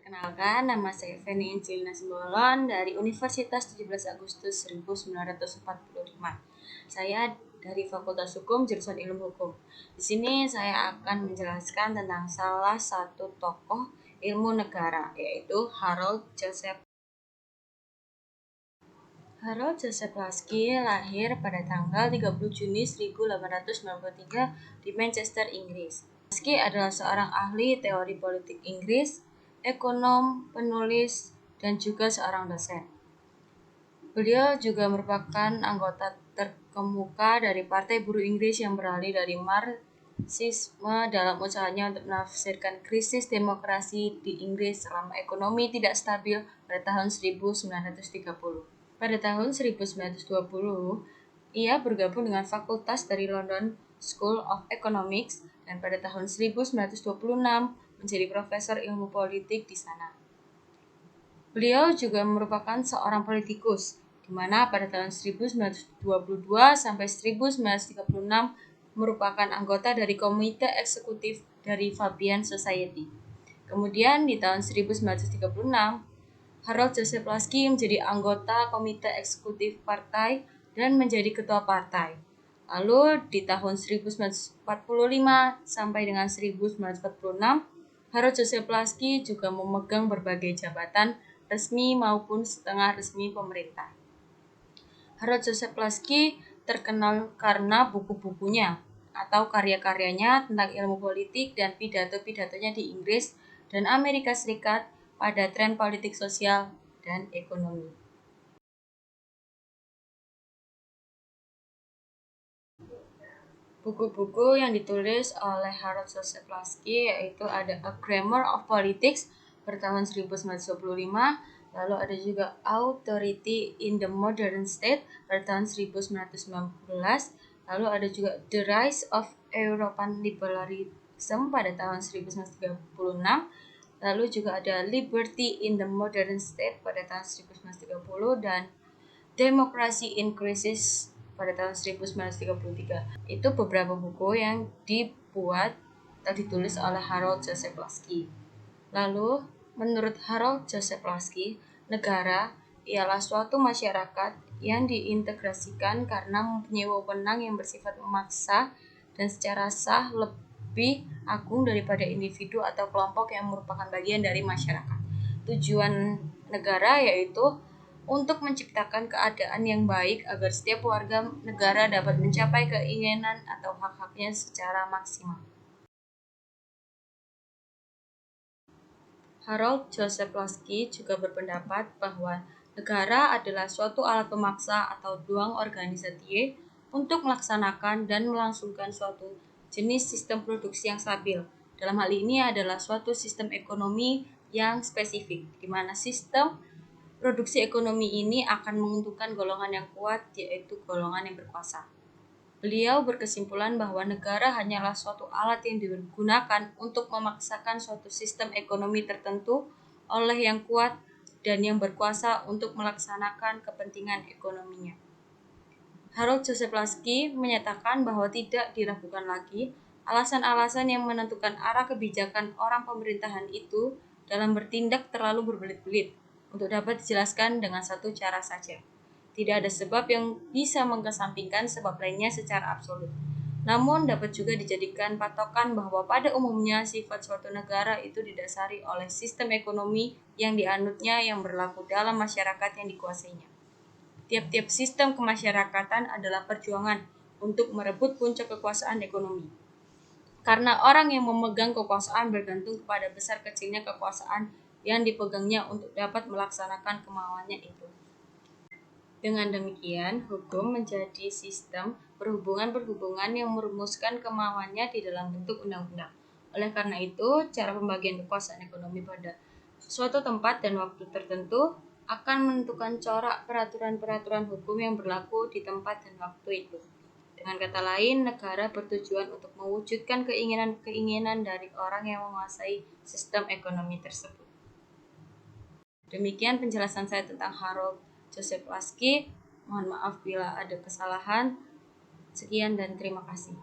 Perkenalkan, nama saya Feni Angelina Simbolon dari Universitas 17 Agustus 1945. Saya dari Fakultas Hukum, jurusan Ilmu Hukum. Di sini saya akan menjelaskan tentang salah satu tokoh ilmu negara, yaitu Harold Joseph. Harold Joseph Lasky lahir pada tanggal 30 Juni 1893 di Manchester, Inggris. Lasky adalah seorang ahli teori politik Inggris, ekonom, penulis, dan juga seorang dosen. Beliau juga merupakan anggota terkemuka dari Partai Buruh Inggris yang beralih dari Marxisme dalam usahanya untuk menafsirkan krisis demokrasi di Inggris selama ekonomi tidak stabil pada tahun 1930. Pada tahun 1920, ia bergabung dengan fakultas dari London School of Economics dan pada tahun 1926 menjadi profesor ilmu politik di sana. Beliau juga merupakan seorang politikus, di mana pada tahun 1922 sampai 1936 merupakan anggota dari komite eksekutif dari Fabian Society. Kemudian di tahun 1936, Harold Joseph Lasky menjadi anggota komite eksekutif partai dan menjadi ketua partai. Lalu di tahun 1945 sampai dengan 1946, Harold Joseph Lasky juga memegang berbagai jabatan resmi maupun setengah resmi pemerintah. Harold Joseph Lasky terkenal karena buku-bukunya atau karya-karyanya tentang ilmu politik dan pidato-pidatonya di Inggris dan Amerika Serikat pada tren politik sosial dan ekonomi. Buku-buku yang ditulis oleh Harold Joseph Lasky yaitu ada A Grammar of Politics pada tahun 1925, lalu ada juga Authority in the Modern State pada tahun 1919, lalu ada juga The Rise of European Liberalism pada tahun 1936, lalu juga ada Liberty in the Modern State pada tahun 1930 dan Democracy in Crisis pada tahun 1933. Itu beberapa buku yang dibuat atau ditulis oleh Harold Joseph Lasky. Lalu, menurut Harold Joseph Lasky, negara ialah suatu masyarakat yang diintegrasikan karena mempunyai wewenang yang bersifat memaksa dan secara sah lebih agung daripada individu atau kelompok yang merupakan bagian dari masyarakat. Tujuan negara yaitu untuk menciptakan keadaan yang baik agar setiap warga negara dapat mencapai keinginan atau hak-haknya secara maksimal. Harold Joseph Lasky juga berpendapat bahwa negara adalah suatu alat pemaksa atau ruang organisasi untuk melaksanakan dan melangsungkan suatu jenis sistem produksi yang stabil. Dalam hal ini adalah suatu sistem ekonomi yang spesifik, di mana sistem produksi ekonomi ini akan menguntungkan golongan yang kuat, yaitu golongan yang berkuasa. Beliau berkesimpulan bahwa negara hanyalah suatu alat yang digunakan untuk memaksakan suatu sistem ekonomi tertentu oleh yang kuat dan yang berkuasa untuk melaksanakan kepentingan ekonominya. Harold Joseph Lasky menyatakan bahwa tidak diragukan lagi alasan-alasan yang menentukan arah kebijakan orang pemerintahan itu dalam bertindak terlalu berbelit-belit untuk dapat dijelaskan dengan satu cara saja. Tidak ada sebab yang bisa mengesampingkan sebab lainnya secara absolut. Namun dapat juga dijadikan patokan bahwa pada umumnya sifat suatu negara itu didasari oleh sistem ekonomi yang dianutnya yang berlaku dalam masyarakat yang dikuasainya. Tiap-tiap sistem kemasyarakatan adalah perjuangan untuk merebut puncak kekuasaan ekonomi. Karena orang yang memegang kekuasaan bergantung kepada besar kecilnya kekuasaan yang dipegangnya untuk dapat melaksanakan kemauannya itu. Dengan demikian, hukum menjadi sistem perhubungan-perhubungan yang merumuskan kemauannya di dalam bentuk undang-undang. Oleh karena itu, cara pembagian kekuasaan ekonomi pada suatu tempat dan waktu tertentu akan menentukan corak peraturan-peraturan hukum yang berlaku di tempat dan waktu itu. Dengan kata lain, negara bertujuan untuk mewujudkan keinginan-keinginan dari orang yang menguasai sistem ekonomi tersebut. Demikian penjelasan saya tentang Harold Joseph Lasky. Mohon maaf bila ada kesalahan. Sekian dan terima kasih.